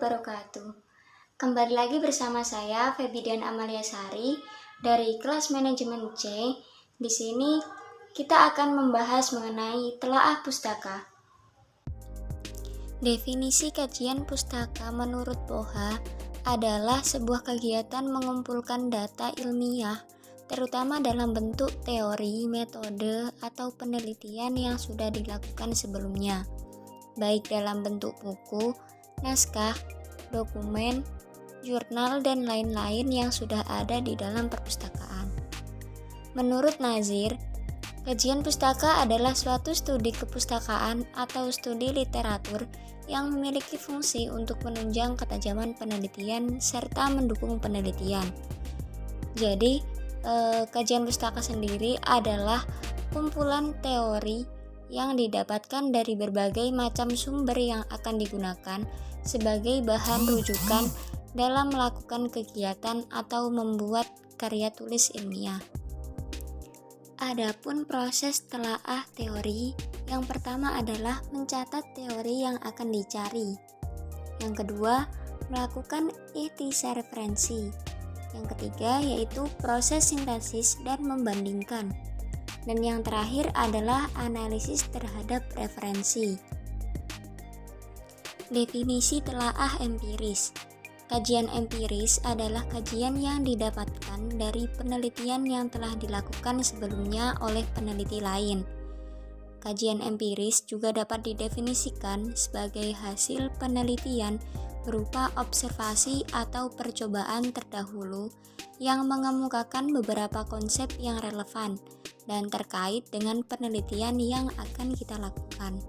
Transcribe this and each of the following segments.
wabarakatuh. Kembali lagi bersama saya Febidan Amalia Sari dari kelas manajemen C. Di sini kita akan membahas mengenai telaah pustaka. Definisi kajian pustaka menurut POHA adalah sebuah kegiatan mengumpulkan data ilmiah, terutama dalam bentuk teori, metode, atau penelitian yang sudah dilakukan sebelumnya, baik dalam bentuk buku, naskah, dokumen, jurnal, dan lain-lain yang sudah ada di dalam perpustakaan. Menurut Nazir, kajian pustaka adalah suatu studi kepustakaan atau studi literatur yang memiliki fungsi untuk menunjang ketajaman penelitian serta mendukung penelitian. Jadi, kajian pustaka sendiri adalah kumpulan teori yang didapatkan dari berbagai macam sumber yang akan digunakan sebagai bahan rujukan dalam melakukan kegiatan atau membuat karya tulis ilmiah. Adapun proses telaah teori, yang pertama adalah mencatat teori yang akan dicari. Yang kedua, melakukan ikhtisar referensi. Yang ketiga yaitu proses sintesis dan membandingkan. Dan yang terakhir adalah analisis terhadap referensi. Definisi telaah empiris. Kajian empiris adalah kajian yang didapatkan dari penelitian yang telah dilakukan sebelumnya oleh peneliti lain. Kajian empiris juga dapat didefinisikan sebagai hasil penelitian berupa observasi atau percobaan terdahulu yang mengemukakan beberapa konsep yang relevan dan terkait dengan penelitian yang akan kita lakukan.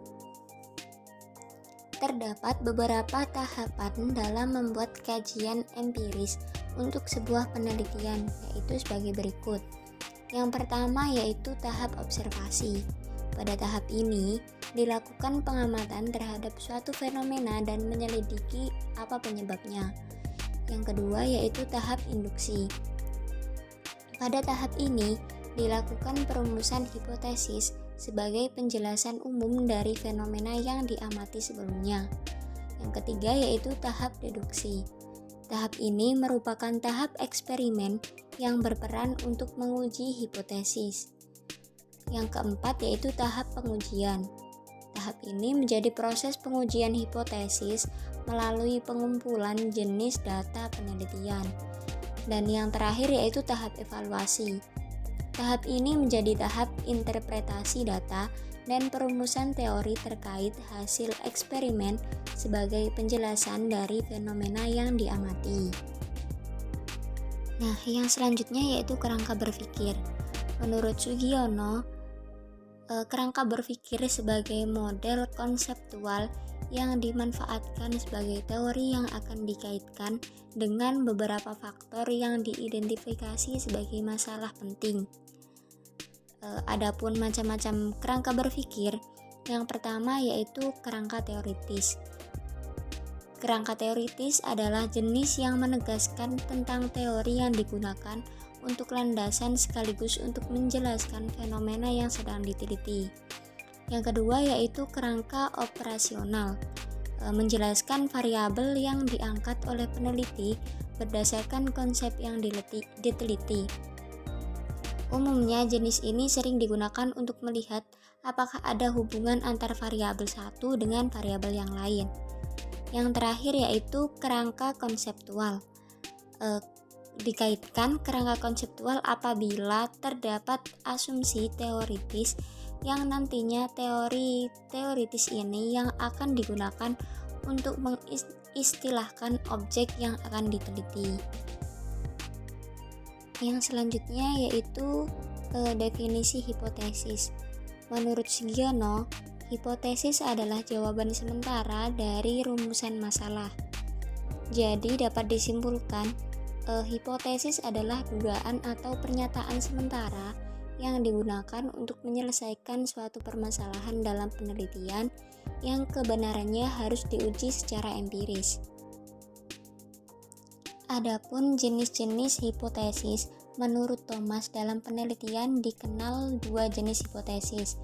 Terdapat beberapa tahapan dalam membuat kajian empiris untuk sebuah penelitian, yaitu sebagai berikut. Yang pertama yaitu tahap observasi. Pada tahap ini, dilakukan pengamatan terhadap suatu fenomena dan menyelidiki apa penyebabnya. Yang kedua yaitu tahap induksi. Pada tahap ini, dilakukan perumusan hipotesis sebagai penjelasan umum dari fenomena yang diamati sebelumnya. Yang ketiga yaitu tahap deduksi. Tahap ini merupakan tahap eksperimen yang berperan untuk menguji hipotesis. Yang keempat yaitu tahap pengujian. Tahap ini menjadi proses pengujian hipotesis melalui pengumpulan jenis data penelitian. Dan yang terakhir yaitu tahap evaluasi. Tahap ini menjadi tahap interpretasi data dan perumusan teori terkait hasil eksperimen sebagai penjelasan dari fenomena yang diamati. Nah, yang selanjutnya yaitu kerangka berpikir. Menurut Sugiono, kerangka berpikir sebagai model konseptual yang dimanfaatkan sebagai teori yang akan dikaitkan dengan beberapa faktor yang diidentifikasi sebagai masalah penting. Adapun macam-macam kerangka berpikir, yang pertama yaitu kerangka teoritis. Kerangka teoritis adalah jenis yang menegaskan tentang teori yang digunakan untuk landasan sekaligus untuk menjelaskan fenomena yang sedang diteliti. Yang kedua yaitu kerangka operasional, menjelaskan variabel yang diangkat oleh peneliti berdasarkan konsep yang diteliti. Umumnya jenis ini sering digunakan untuk melihat apakah ada hubungan antar variabel satu dengan variabel yang lain. Yang terakhir yaitu kerangka konseptual. Dikaitkan kerangka konseptual apabila terdapat asumsi teoritis yang nantinya teori teoritis ini yang akan digunakan untuk mengistilahkan objek yang akan diteliti. Yang selanjutnya yaitu definisi hipotesis. Menurut Sugiono, hipotesis adalah jawaban sementara dari rumusan masalah. Jadi dapat disimpulkan, hipotesis adalah dugaan atau pernyataan sementara yang digunakan untuk menyelesaikan suatu permasalahan dalam penelitian yang kebenarannya harus diuji secara empiris. Adapun jenis-jenis hipotesis, menurut Thomas dalam penelitian dikenal dua jenis hipotesis,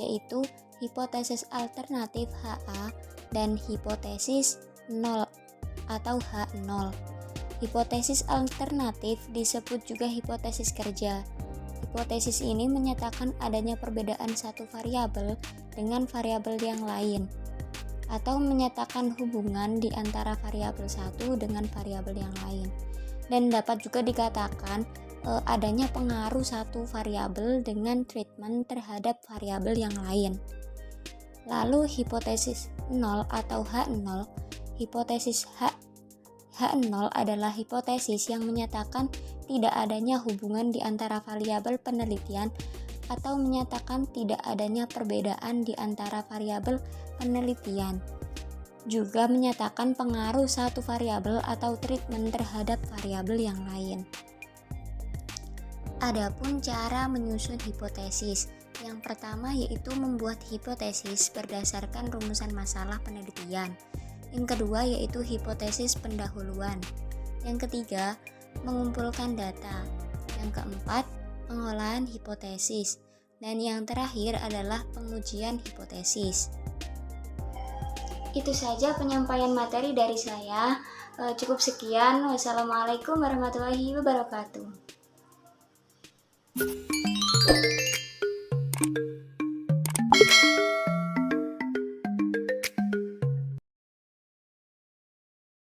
yaitu hipotesis alternatif HA dan hipotesis nol atau H0. Hipotesis alternatif disebut juga hipotesis kerja. Hipotesis ini menyatakan adanya perbedaan satu variabel dengan variabel yang lain, atau menyatakan hubungan di antara variabel satu dengan variabel yang lain. Dan dapat juga dikatakan adanya pengaruh satu variabel dengan treatment terhadap variabel yang lain. Lalu hipotesis 0 atau H0, hipotesis H0 adalah hipotesis yang menyatakan tidak adanya hubungan di antara variabel penelitian atau menyatakan tidak adanya perbedaan di antara variabel penelitian. Juga menyatakan pengaruh satu variabel atau treatment terhadap variabel yang lain. Adapun cara menyusun hipotesis. Yang pertama yaitu membuat hipotesis berdasarkan rumusan masalah penelitian. Yang kedua yaitu hipotesis pendahuluan. Yang ketiga, mengumpulkan data. Yang keempat, pengolahan hipotesis. Dan yang terakhir adalah pengujian hipotesis. Itu saja penyampaian materi dari saya. Cukup sekian. Wassalamualaikum warahmatullahi wabarakatuh.